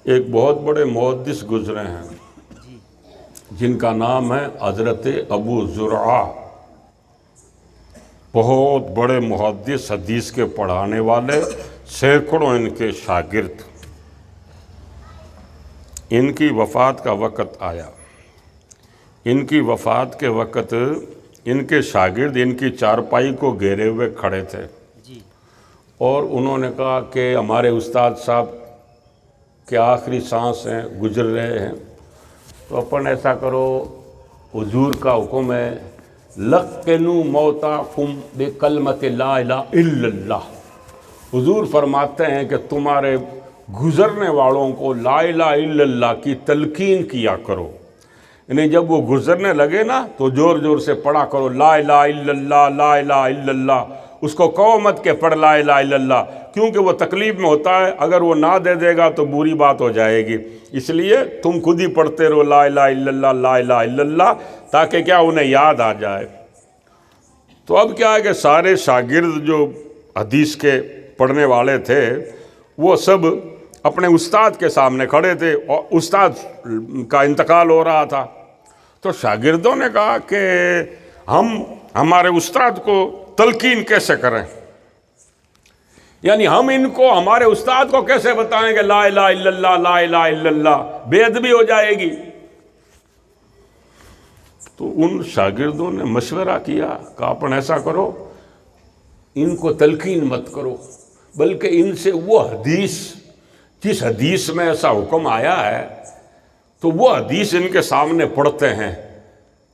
ایک بہت بڑے محدث گزرے ہیں جن کا نام ہے حضرت ابو زرعہ، بہت بڑے محدث، حدیث کے پڑھانے والے، سینکڑوں ان کے شاگرد۔ ان کی وفات کا وقت آیا، ان کی وفات کے وقت ان کے شاگرد ان کی چارپائی کو گھیرے ہوئے کھڑے تھے اور انہوں نے کہا کہ ہمارے استاد صاحب کے آخری سانس ہیں، گزر رہے ہیں، تو اپن ایسا کرو، حضور کا حکم ہے لقنوا موتاکم بکلمۃ لا الہ الا اللہ۔ حضور فرماتے ہیں کہ تمہارے گزرنے والوں کو لا الہ الا اللہ کی تلقین کیا کرو، یعنی جب وہ گزرنے لگے نا تو زور زور سے پڑھا کرو لا الہ الا اللہ، لا الہ الا اللہ۔ اس کو کہو مت کہ پڑھ لا الہ الا اللہ، کیونکہ وہ تکلیف میں ہوتا ہے، اگر وہ نہ دے دے گا تو بری بات ہو جائے گی، اس لیے تم خود ہی پڑھتے رہو لا الہ الا اللہ، لا الہ الا اللہ، تاکہ کیا انہیں یاد آ جائے۔ تو اب کیا ہے کہ سارے شاگرد جو حدیث کے پڑھنے والے تھے وہ سب اپنے استاد کے سامنے کھڑے تھے اور استاد کا انتقال ہو رہا تھا، تو شاگردوں نے کہا کہ ہم ہمارے استاد کو تلقین کیسے کریں، یعنی ہم ان کو ہمارے استاد کو کیسے بتائیں کہ لا الہ الا اللہ، لا الہ الا اللہ، بے ادبی ہو جائے گی۔ تو ان شاگردوں نے مشورہ کیا کہ اپن ایسا کرو، ان کو تلقین مت کرو، بلکہ ان سے وہ حدیث جس حدیث میں ایسا حکم آیا ہے تو وہ حدیث ان کے سامنے پڑھتے ہیں،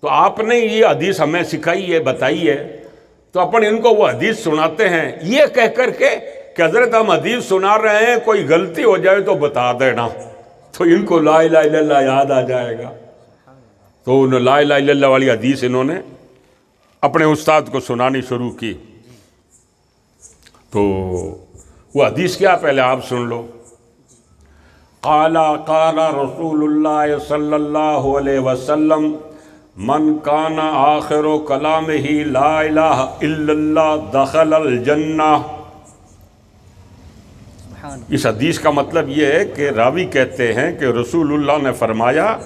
تو آپ نے یہ حدیث ہمیں سکھائی ہے، بتائی ہے، تو اپن ان کو وہ حدیث سناتے ہیں، یہ کہہ کر کے کہ حضرت ہم حدیث سنا رہے ہیں، کوئی غلطی ہو جائے تو بتا دینا، تو ان کو لا الہ الا اللہ یاد آ جائے گا۔ تو انہوں لا الہ الا اللہ والی حدیث انہوں نے اپنے استاد کو سنانی شروع کی۔ تو وہ حدیث کیا پہلے آپ سن لو۔ قال رسول اللہ صلی اللہ علیہ وسلم من کان آخر کلامہ لا الہ الا اللہ دخل الجنہ۔ اس حدیث کا مطلب یہ ہے کہ راوی کہتے ہیں کہ رسول اللہ نے فرمایا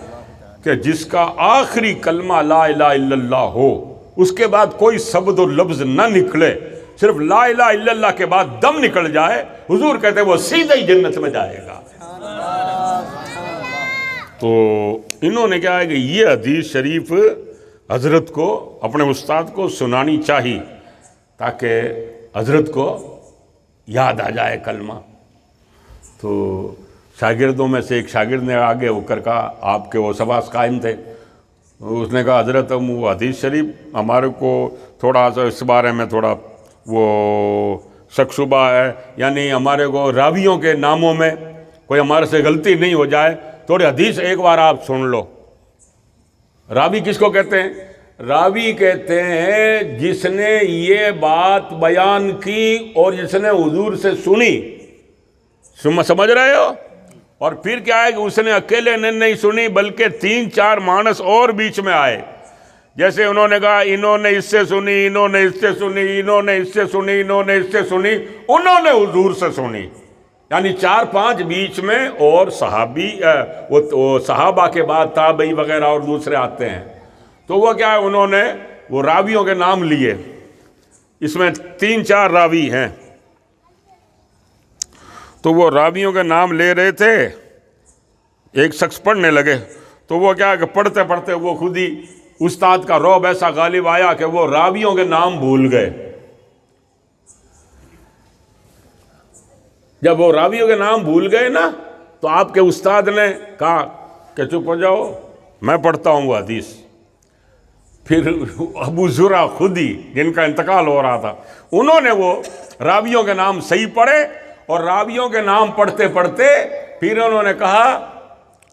کہ جس کا آخری کلمہ لا الہ الا اللہ ہو، اس کے بعد کوئی شبد و لفظ نہ نکلے، صرف لا الہ الا اللہ کے بعد دم نکل جائے، حضور کہتے ہیں وہ سیدھے ہی جنت میں جائے گا۔ تو انہوں نے کہا ہے کہ یہ حدیث شریف حضرت کو، اپنے استاد کو سنانی چاہیے تاکہ حضرت کو یاد آ جائے کلمہ۔ تو شاگردوں میں سے ایک شاگرد نے آگے ہو کر کہا، آپ کے وہ سباس قائم تھے، اس نے کہا حضرت ہم وہ حدیث شریف ہمارے کو تھوڑا سا اس بارے میں تھوڑا وہ شک شبہ ہے، یعنی ہمارے کو راویوں کے ناموں میں کوئی ہمارے سے غلطی نہیں ہو جائے، تھوڑی حدیث ایک بار آپ سن لو۔ راوی کس کو کہتے ہیں؟ راوی کہتے ہیں جس نے یہ بات بیان کی اور جس نے حضور سے سنی، سمجھ رہے ہو؟ اور پھر کیا ہے کہ اس نے اکیلے نے نہیں سنی بلکہ 3-4 مانس اور بیچ میں آئے، جیسے انہوں نے کہا انہوں نے اس سے سنی، انہوں نے اس سے سنی، انہوں نے اس سے سنی، انہوں نے اس سے سنی، انہوں نے حضور سے سنی، یعنی 4-5 بیچ میں، اور صحابی وہ صحابہ کے بعد تابعی وغیرہ اور دوسرے آتے ہیں، تو وہ کیا ہے انہوں نے وہ راویوں کے نام لیے، اس میں 3-4 راوی ہیں، تو وہ راویوں کے نام لے رہے تھے، ایک شخص پڑھنے لگے، تو وہ کیا ہے کہ پڑھتے پڑھتے وہ خود ہی استاد کا رعب ایسا غالب آیا کہ وہ راویوں کے نام بھول گئے۔ جب وہ راویوں کے نام بھول گئے نا تو آپ کے استاد نے کہا کہ چپ ہو جاؤ، میں پڑھتا ہوں وہ حدیث۔ پھر ابو زرعہ خود ہی، جن کا انتقال ہو رہا تھا، انہوں نے وہ راویوں کے نام صحیح پڑھے، اور راویوں کے نام پڑھتے پڑھتے پھر انہوں نے کہا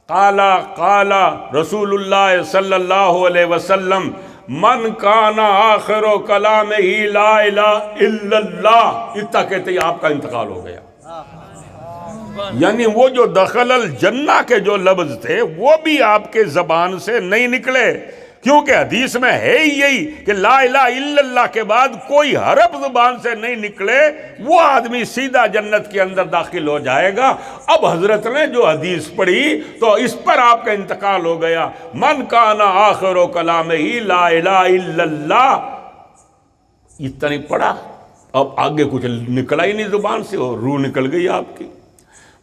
قال رسول اللہ صلی اللہ علیہ وسلم من کان آخر کلامہ لا الہ الا اللہ، اتنا کہتے ہی آپ کا انتقال ہو گیا۔ یعنی وہ جو دخل الجنہ کے جو لفظ تھے وہ بھی آپ کے زبان سے نہیں نکلے، کیونکہ حدیث میں ہے ہی یہی کہ لا الہ الا اللہ کے بعد کوئی حرف زبان سے نہیں نکلے وہ آدمی سیدھا جنت کے اندر داخل ہو جائے گا۔ اب حضرت نے جو حدیث پڑھی تو اس پر آپ کا انتقال ہو گیا، من کان آخر کلامہ لا الہ الا اللہ، اتنا نہیں پڑھا، اب آگے کچھ نکلا ہی نہیں زبان سے اور روح نکل گئی آپ کی۔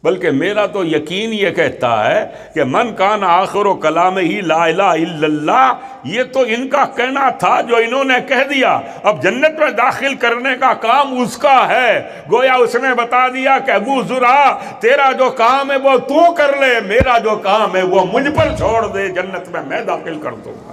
بلکہ میرا تو یقین یہ کہتا ہے کہ من کان آخر کلامہ لا الہ الا اللہ، یہ تو ان کا کہنا تھا جو انہوں نے کہہ دیا، اب جنت میں داخل کرنے کا کام اس کا ہے۔ گویا اس نے بتا دیا کہ ابو زرع تیرا جو کام ہے وہ تو کر لے، میرا جو کام ہے وہ مجھ پر چھوڑ دے، جنت میں داخل کر دوں گا۔